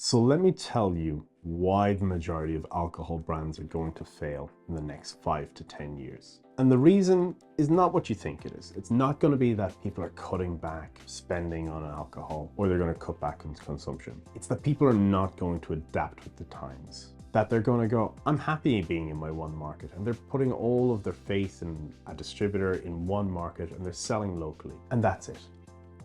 So let me tell you why the majority of alcohol brands are going to fail in the next 5 to 10 years. And the reason is not what you think it is. It's not going to be that people are cutting back spending on alcohol or they're going to cut back on consumption. It's that people are not going to adapt with the times. That they're going to go, I'm happy being in my one market, and they're putting all of their faith in a distributor in one market and they're selling locally, and that's it.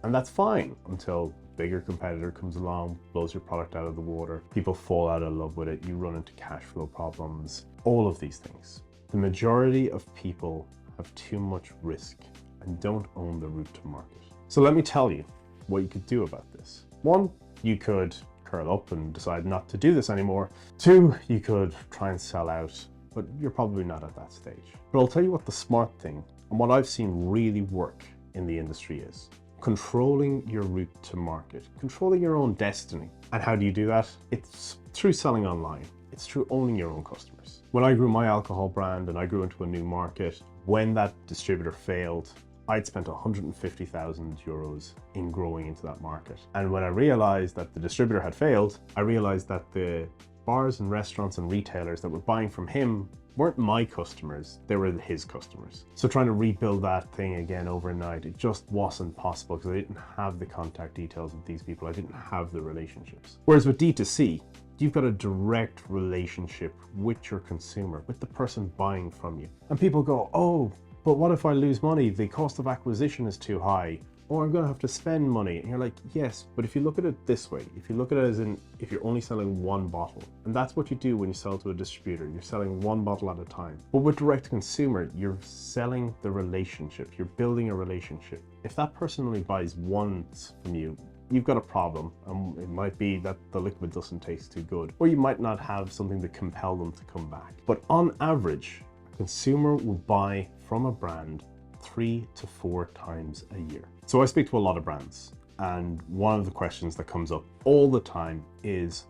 And that's fine until a bigger competitor comes along, blows your product out of the water, people fall out of love with it, you run into cash flow problems, all of these things. The majority of people have too much risk and don't own the route to market. So let me tell you what you could do about this. 1, you could curl up and decide not to do this anymore. 2, you could try and sell out, but you're probably not at that stage. But I'll tell you what the smart thing and what I've seen really work in the industry is controlling your route to market, controlling your own destiny. And how do you do that? It's through selling online. It's through owning your own customers. When I grew my alcohol brand and I grew into a new market, when that distributor failed, I'd spent 150,000 euros in growing into that market. And when I realized that the distributor had failed, I realized that the bars and restaurants and retailers that were buying from him weren't my customers, they were his customers. So trying to rebuild that thing again overnight, it just wasn't possible because I didn't have the contact details of these people. I didn't have the relationships. Whereas with D2C, you've got a direct relationship with your consumer, with the person buying from you. And people go, oh, but what if I lose money? The cost of acquisition is too high, or I'm gonna have to spend money. And you're like, yes, but if you look at it this way, if you look at it as in, if you're only selling one bottle, and that's what you do when you sell to a distributor, you're selling one bottle at a time. But with direct to consumer, you're selling the relationship, you're building a relationship. If that person only buys once from you, you've got a problem, and it might be that the liquid doesn't taste too good, or you might not have something to compel them to come back. But on average, a consumer will buy from a brand 3 to 4 times a year. So I speak to a lot of brands, and one of the questions that comes up all the time is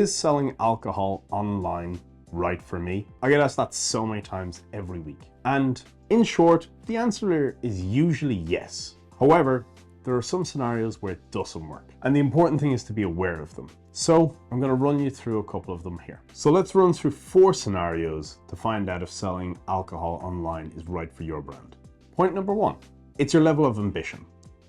selling alcohol online right for me? I get asked that so many times every week. And in short, the answer is usually yes. However, there are some scenarios where it doesn't work. And the important thing is to be aware of them. So I'm going to run you through a couple of them here. So let's run through 4 scenarios to find out if selling alcohol online is right for your brand. Point number 1, it's your level of ambition.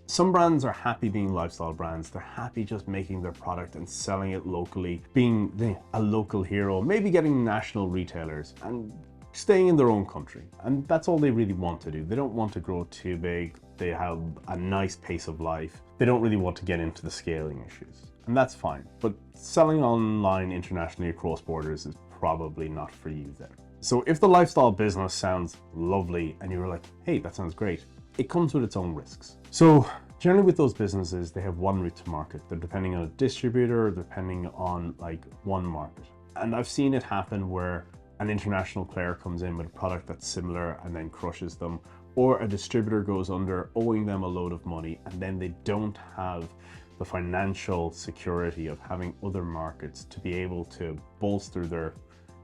Some brands are happy being lifestyle brands. They're happy just making their product and selling it locally, being a local hero, maybe getting national retailers and staying in their own country. And that's all they really want to do. They don't want to grow too big. They have a nice pace of life. They don't really want to get into the scaling issues. And that's fine. But selling online internationally across borders is probably not for you then. So if the lifestyle business sounds lovely and you're like, hey, that sounds great, it comes with its own risks. So generally with those businesses, they have one route to market. They're depending on a distributor, or depending on like one market. And I've seen it happen where an international player comes in with a product that's similar and then crushes them, or a distributor goes under, owing them a load of money, and then they don't have the financial security of having other markets to be able to bolster their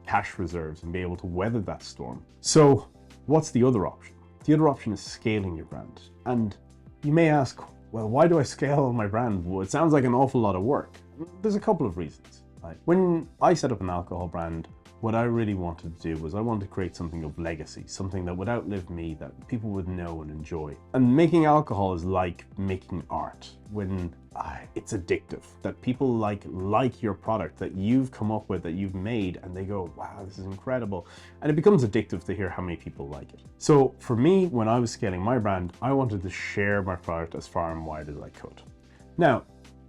cash reserves and be able to weather that storm. So what's the other option? The other option is scaling your brand. And you may ask, well, why do I scale my brand? Well, it sounds like an awful lot of work. There's a couple of reasons. Right? When I set up an alcohol brand, what I really wanted to do was I wanted to create something of legacy, something that would outlive me, that people would know and enjoy. And making alcohol is like making art, when it's addictive, that people like your product that you've come up with, that you've made, and they go, wow, this is incredible. And it becomes addictive to hear how many people like it. So for me, when I was scaling my brand, I wanted to share my product as far and wide as I could. Now,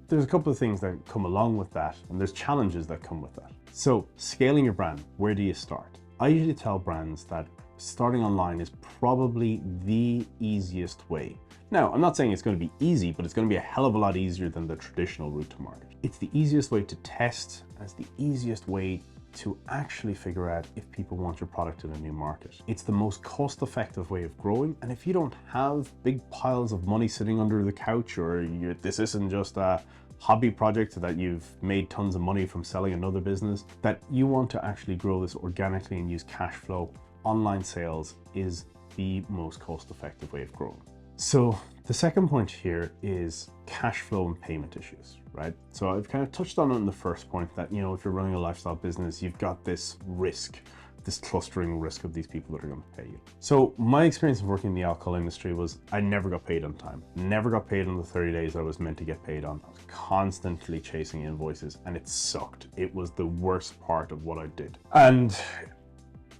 there's a couple of things that come along with that, and there's challenges that come with that. So scaling your brand, where do you start? I usually tell brands that starting online is probably the easiest way. Now, I'm not saying it's going to be easy, but it's going to be a hell of a lot easier than the traditional route to market. It's the easiest way to test, and it's the easiest way to actually figure out if people want your product in a new market. It's the most cost-effective way of growing, and if you don't have big piles of money sitting under the couch, or this isn't just a hobby project that you've made tons of money from selling another business, that you want to actually grow this organically and use cash flow, online sales is the most cost-effective way of growing. So the second point here is cash flow and payment issues, right? So I've kind of touched on it in the first point that, you know, if you're running a lifestyle business, you've got this risk, this clustering risk of these people that are going to pay you. So my experience of working in the alcohol industry was I never got paid on time, never got paid on the 30 days I was meant to get paid on. I was constantly chasing invoices and it sucked. It was the worst part of what I did. And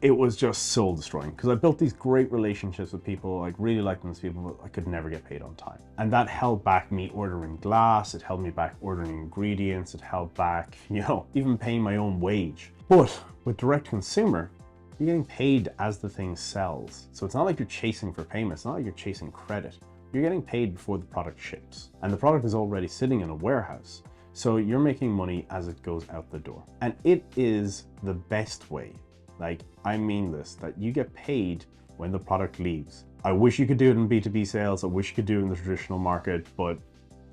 it was just soul destroying because I built these great relationships with people. I really liked those people, but I could never get paid on time. And that held back me ordering glass. It held me back ordering ingredients. It held back, you know, even paying my own wage. But with direct consumer, you're getting paid as the thing sells. So it's not like you're chasing for payments. It's not like you're chasing credit. You're getting paid before the product ships. And the product is already sitting in a warehouse. So you're making money as it goes out the door. And it is the best way. Like, I mean this, that you get paid when the product leaves. I wish you could do it in B2B sales. I wish you could do it in the traditional market, but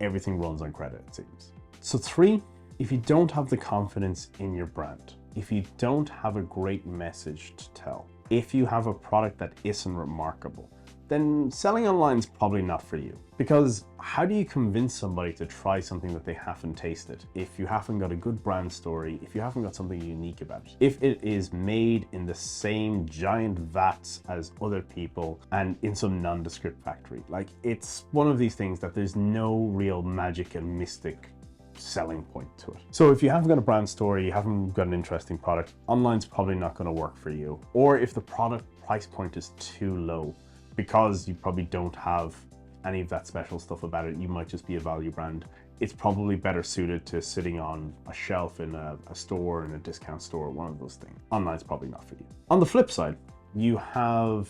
everything runs on credit, it seems. So 3, if you don't have the confidence in your brand, if you don't have a great message to tell, if you have a product that isn't remarkable, then selling online is probably not for you. Because how do you convince somebody to try something that they haven't tasted if you haven't got a good brand story, if you haven't got something unique about it? If it is made in the same giant vats as other people and in some nondescript factory, like, it's one of these things that there's no real magic and mystic selling point to it. So if you haven't got a brand story, you haven't got an interesting product, online's probably not going to work for you. Or if the product price point is too low, because you probably don't have any of that special stuff about it, you might just be a value brand. It's probably better suited to sitting on a shelf in a store, in a discount store, one of those things. Online's probably not for you. On the flip side, you have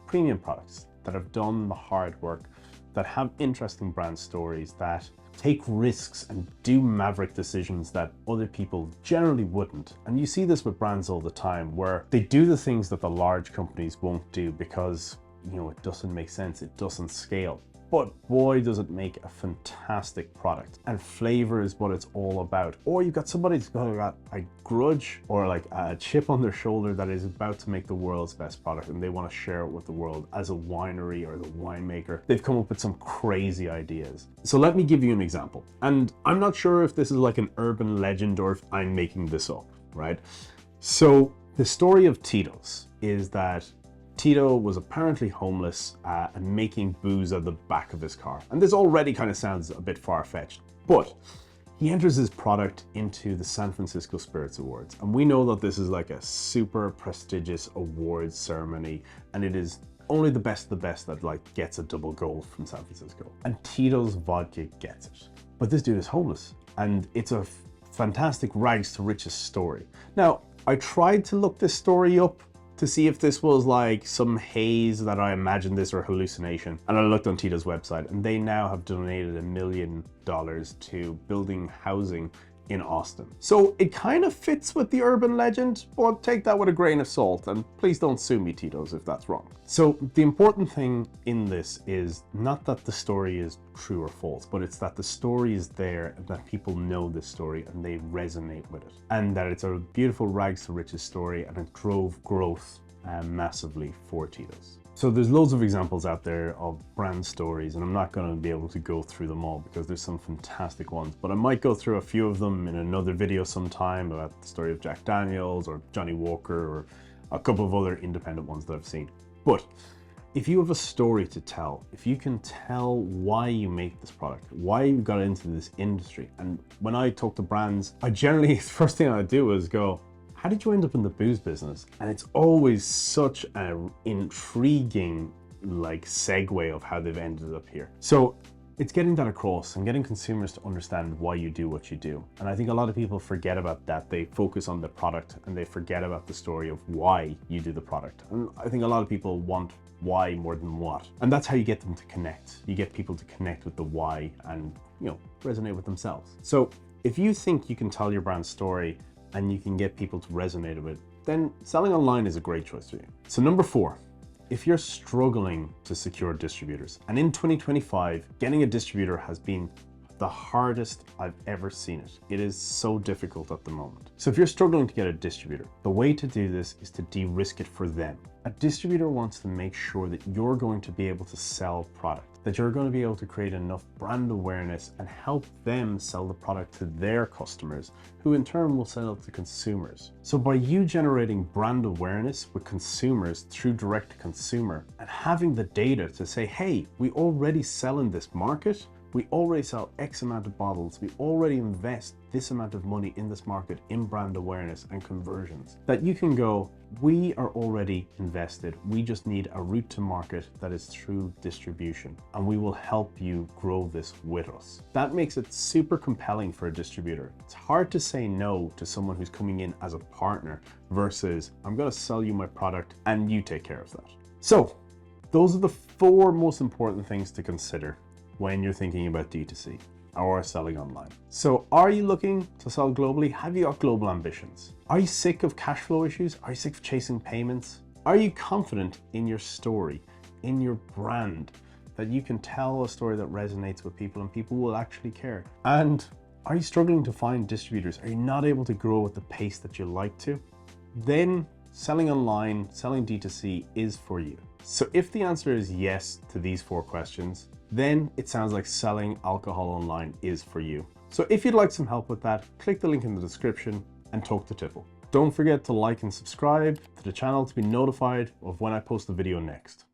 premium products that have done the hard work, that have interesting brand stories, that take risks and do maverick decisions that other people generally wouldn't. And you see this with brands all the time, where they do the things that the large companies won't do because, you know, it doesn't make sense, it doesn't scale. But boy, does it make a fantastic product. And flavor is what it's all about. Or you've got somebody who's got a grudge or like a chip on their shoulder that is about to make the world's best product and they want to share it with the world. As a winery or the winemaker, they've come up with some crazy ideas. So let me give you an example. And I'm not sure if this is like an urban legend or if I'm making this up, right? So the story of Tito's is that Tito was apparently homeless and making booze out of the back of his car. And this already kind of sounds a bit far-fetched, but he enters his product into the San Francisco Spirits Awards. And we know that this is like a super prestigious awards ceremony, and it is only the best of the best that like gets a double gold from San Francisco. And Tito's vodka gets it. But this dude is homeless, and it's a fantastic rags to riches story. Now, I tried to look this story up to see if this was like some haze that I imagined this or hallucination. And I looked on Tito's website and they now have donated $1 million to building housing in Austin. So it kind of fits with the urban legend, but take that with a grain of salt and please don't sue me, Tito's, if that's wrong. So the important thing in this is not that the story is true or false, but it's that the story is there and that people know this story and they resonate with it. And that it's a beautiful rags to riches story and it drove growth massively for Tito's. So there's loads of examples out there of brand stories, and I'm not going to be able to go through them all because there's some fantastic ones, but I might go through a few of them in another video sometime about the story of Jack Daniels or Johnny Walker or a couple of other independent ones that I've seen. But if you have a story to tell, if you can tell why you make this product, why you got into this industry, and when I talk to brands, I generally, the first thing I do is go, how did you end up in the booze business? And it's always such an intriguing like segue of how they've ended up here. So it's getting that across and getting consumers to understand why you do what you do. And I think a lot of people forget about that. They focus on the product and they forget about the story of why you do the product. And I think a lot of people want why more than what. And that's how you get them to connect. You get people to connect with the why and, you know, resonate with themselves. So if you think you can tell your brand story and you can get people to resonate with it, then selling online is a great choice for you. So number 4, if you're struggling to secure distributors, and in 2025, getting a distributor has been the hardest I've ever seen it. It is so difficult at the moment. So if you're struggling to get a distributor, the way to do this is to de-risk it for them. A distributor wants to make sure that you're going to be able to sell product, that you're going to be able to create enough brand awareness and help them sell the product to their customers, who in turn will sell it to consumers. So by you generating brand awareness with consumers through direct to consumer and having the data to say, hey, we already sell in this market, we already sell X amount of bottles, we already invest this amount of money in this market in brand awareness and conversions, that you can go, we are already invested. We just need a route to market that is through distribution, and we will help you grow this with us. That makes it super compelling for a distributor. It's hard to say no to someone who's coming in as a partner versus I'm going to sell you my product and you take care of that. So those are the 4 most important things to consider when you're thinking about D2C or selling online. So are you looking to sell globally? Have you got global ambitions? Are you sick of cash flow issues? Are you sick of chasing payments? Are you confident in your story, in your brand, that you can tell a story that resonates with people and people will actually care? And are you struggling to find distributors? Are you not able to grow at the pace that you like to? Then selling online, selling D2C is for you. So if the answer is yes to these 4 questions, then it sounds like selling alcohol online is for you. So if you'd like some help with that, click the link in the description and talk to Tiffel. Don't forget to like and subscribe to the channel to be notified of when I post a video next.